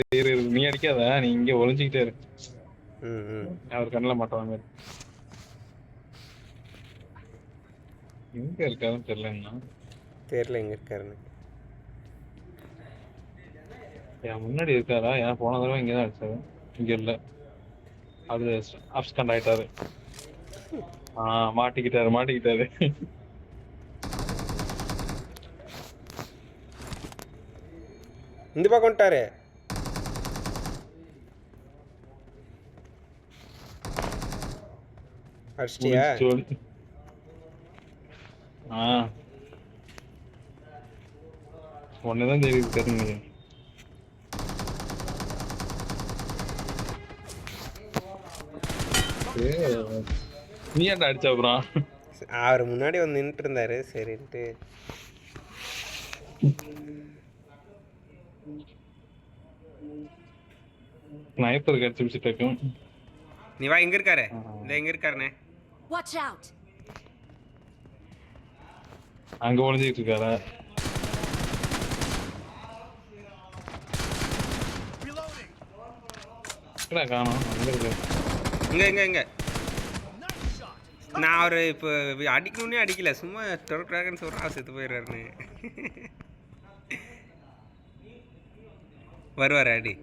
நீ அடிக்காத, நீ இங்க ஒளிஞ்சுக்கிட்டே இரு. ம் அவர் கண்ணில் மாட்டவாங்க. எங்க இருக்காதுன்னு தெரியலங்கண்ணா. தெரியல எங்கே இருக்காருன்னு. என் முன்னாடி இருக்காரா? ஏன் போன தடவை இங்கே தான் அடிச்சாரு. இங்க இல்லை, அது அப்ஸ்கண்ட் ஆயிட்டாரு. மாட்டிக்கிட்டாரு. இந்த பக்கம் வந்துட்டாரு. அடிச்சிட்டியா? ஒன்னுதான் தெரியுது தெரியுங்க. நீ ஏன்டா அடிச்ச அப்புறம்? அவர் முன்னாடி வந்து நின்றுட்டு இருந்தாரு சரின்ட்டு. ஸ்னைப்பர் கடிச்சு பிடிச்சிட்டு. நீ வா, எங்க இருக்காரு? இந்த எங்க இருக்காருண்ணே? Watch out. அங்க ஒளிஞ்சிட்டு இருக்காரா? காணோம். இங்க நான் அவர் இப்போ அடிக்கணுன்னே அடிக்கல, சும்மா தொடக்கிறாங்கன்னு சொல்கிறா, செத்து போயிடுறாருன்னு. வருவார் அடி.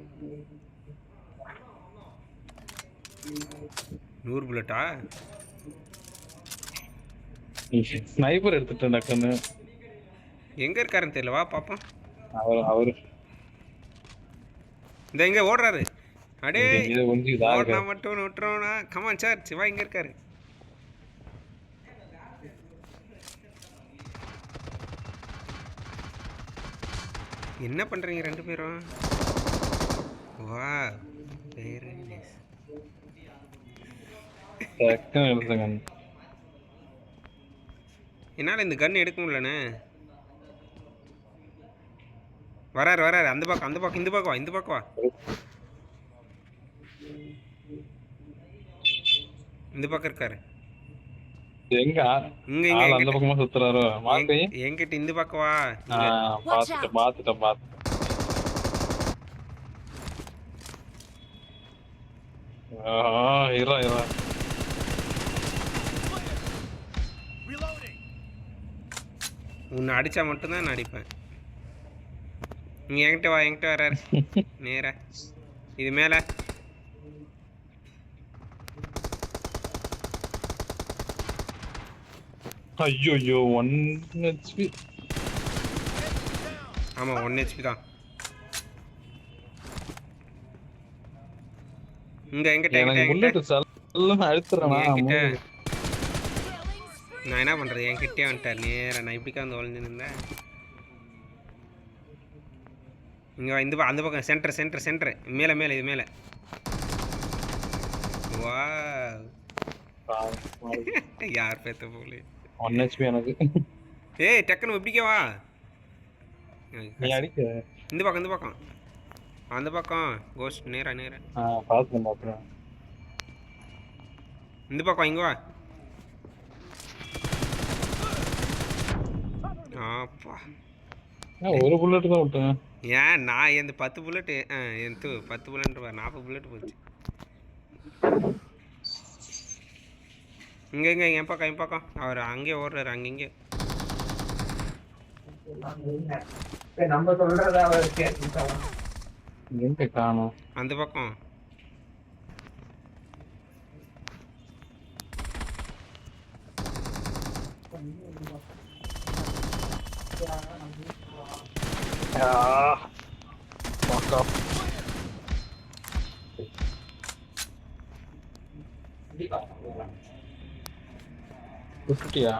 100 புல்லட்டா? ஸ்னைப்பர் எடுத்துட்டேன் டக்குன்னு. எங்க இருக்காருன்னு தெரியல, வா பாப்போம். அவரு இந்த எங்க ஓடுறாரு? அடே ஓடுனா மட்டும் விட்டுறோம்னா. கமான் சார், சிவா இங்க இருக்காரு. என்ன பண்றீங்க ரெண்டு பேரும்? வா, வெரி நைஸ். என்னால் இந்த கன் எடுக்க முடியலண்ணே. வராரு. அந்த பக்கம் இந்த பக்கம் வா. இந்த பக்கம் இருக்காரு. எங்க அந்த பக்கமா சுத்துறாரோ? என்கிட்ட இந்த பக்கம் வா. பாத்துட்டேன். உன்னை அடிச்சா மட்டும்தான் நான் அடிப்பேன். நீ என்கிட்ட வராரு நேரா. இது மேல ஐயோ 1 HP. ஆமா 1 HP தான். என்கிட்ட நான் என்ன பண்றது? என்கிட்டே வந்துட்டார் நேரா. நான் இப்படிக்கா வந்து ஒளிஞ்சு நின்றேன். இங்க அந்த பக்கம் சென்டர் மேல இது மேல. வா, யார் பேத்த போல 1 HP எனக்கு. ஏய் டக்குன்னு இப்படிக்கே வா. நீ அடிக்க. இந்த பக்கம் அந்த பக்கம் கோஸ்ட் நேரா. பாத்துறேன். இந்த பக்கம் இங்க வா. அப்பா, ஒரு புல்லட் தான் விட்டேன். ஏன் நான் எந்த 10 புல்லட் 10 புல்லட் 40 புல்லட் போச்சு. இங்க என் பக்கம் அவர் அங்கே ஓடுறாரு. அங்கங்க நம்ம சொல்றத அவர் கேட்கலாம். எங்க காணோம்? அந்த பக்கம். விட்டுட்டியா?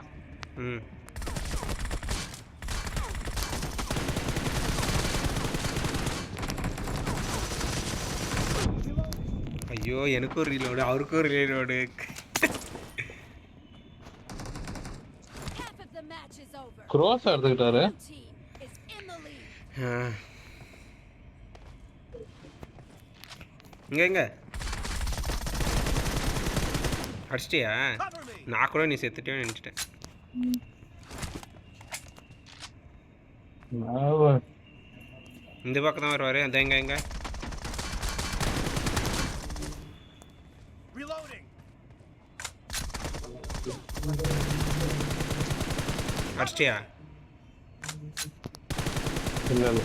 ஐயோ, எனக்கும் ரீலோடு அவருக்கும் ரீலோடு. க்ரோஸ் எடுத்துக்கிட்டாரு. இங்க அடிச்சிட்டியா? நான் கூட நீ செத்துட்டே நினைச்சிட்டேன். இந்த பக்கம் தான் வருவாரு. அந்த எங்க அடிச்சிட்டியா? இல்ல இல்ல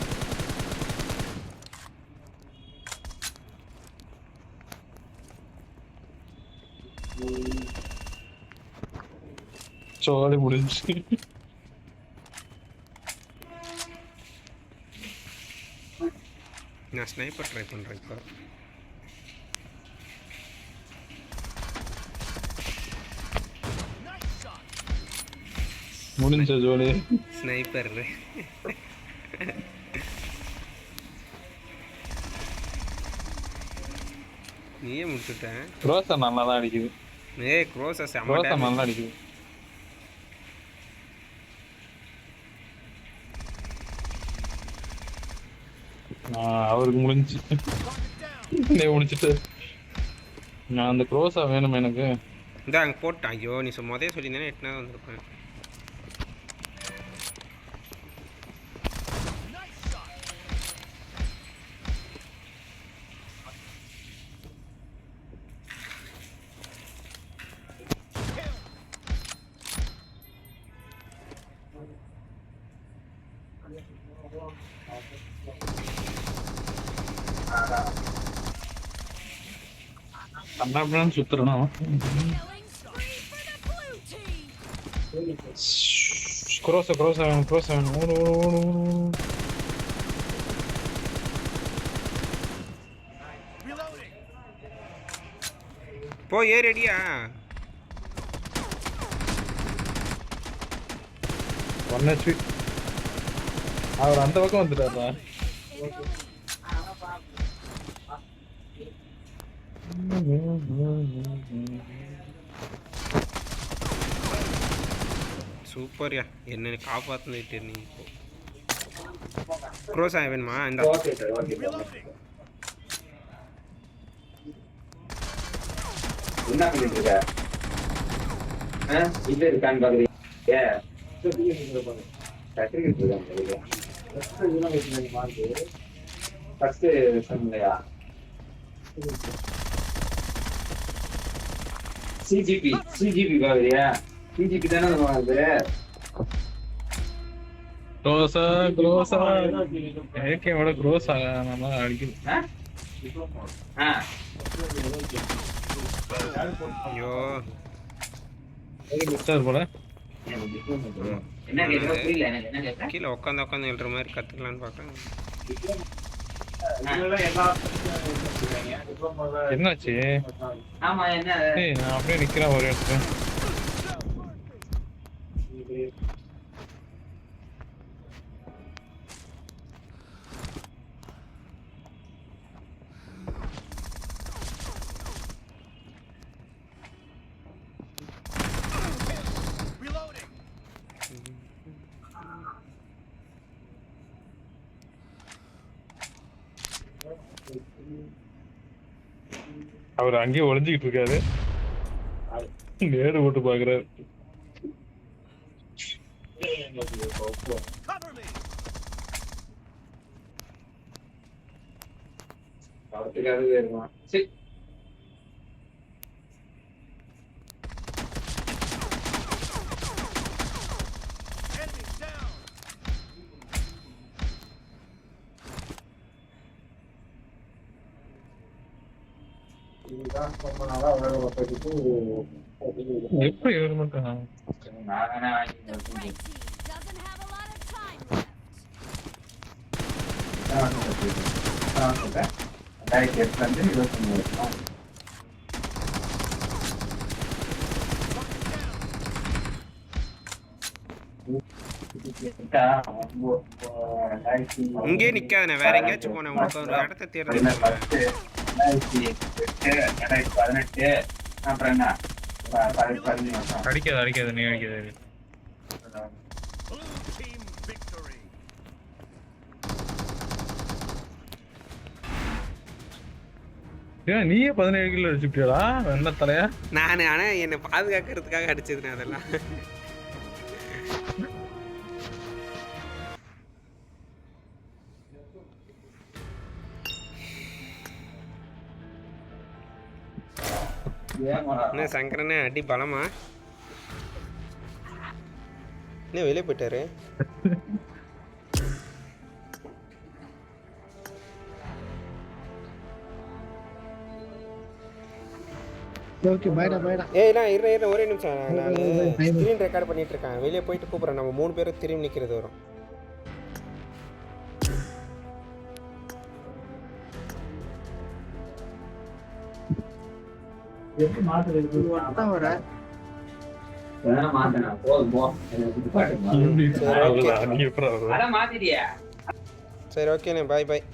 சோழி முடிஞ்சு. நான் ஸ்னைப்பர் ட்ரை பண்ணுறேன் இப்போ. முடிஞ்ச ஜோலி. ஸ்னைப்பர் நீயே முடிச்சுட்டேன். க்ரோஸா நல்லா தான் அடிக்குது. க்ரோஸா செம்ம க்ரோஸா டேமேஜ். நல்லா அடிக்குது. அவருக்கு முடிஞ்சு முடிச்சுட்டு நான் அந்த க்ரோஸா வேணும் எனக்கு. இந்த அங்கே போட்டேன். ஐயோ நீ முதல்ல சொல்லியிருந்தேனே 8 நேரம் வந்திருப்பேன். கண்ணாபின்னு சுத்துறணும். க்ரோஸா க்ரோஸா வேணும், க்ரோஸா வேணும். ஓடு ஓடு ஓடு ஓடு. போ ஏறிடியா? One HP. அவர் அந்த பக்கம் வந்துட்டாரா? சூப்பர்யா, என்ன காப்பாற்றிட்டு நீ. இப்போ க்ரோஸ் வேணுமா? இந்த என்ன பண்ணிட்டு இருக்க? இல்ல இருக்கான்னு பாக்குறீங்க. சிஜிபி பாக்குறியா? சிஜிபி தானே வாங்குது. க்ரோஸா க்ரோஸா ஏகேவோட க்ரோஸா நல்லா அடிக்குது. ஐயோ போல கீழே உட்காந்து எழுற மாதிரி கற்றுக்கலான்னு பார்க்குறேன். என்னாச்சு? ஆமா என்ன நான் அப்படியே நிக்கிறேன் ஒரு இடத்துல. அவர் அங்கேயே ஒளிஞ்சுக்கிட்டு இருக்காரு. நேரு போட்டு பாக்குறாரு. எப்படி இவர் மட்டும் இங்கே நிக்காத, வேற எங்கேயாச்சும் போனேன். உனக்கு ஒரு இடத்த தேடுறேன். 2018 அப்புறம் என்ன அடிக்காது நீ அடிக்காது. நீயே 17 கிலோ அடிச்சுட்டியாடா என்ன தலையா? நான் ஆனா என்னை பாதுகாக்கிறதுக்காக அடிச்சதுனே அதெல்லாம். என்ன சங்கரனே அடி பலமா? என்ன வெளியே போயிட்டாரு? ஓகே பைடா பைடா. ஏய் நான் இரு ஒரே நிமிஷம், நான் ஸ்க்ரீன் ரெக்கார்ட் பண்ணிட்டு இருக்கேன். வெளியே போயிட்டு கூப்பிட்றேன். நம்ம 3 பேரும் திரும்பி நிற்கிறது வரும். எப்படி மாத்துறது? அதான் வர. வேணா மாத்தனா போதும் போ. எனக்கு பாட்டுமா. சரி ஓகே. நீ அப்புறம் அட மாத்திட்டியா? சரி ஓகேண்ணே, பாய் பாய்.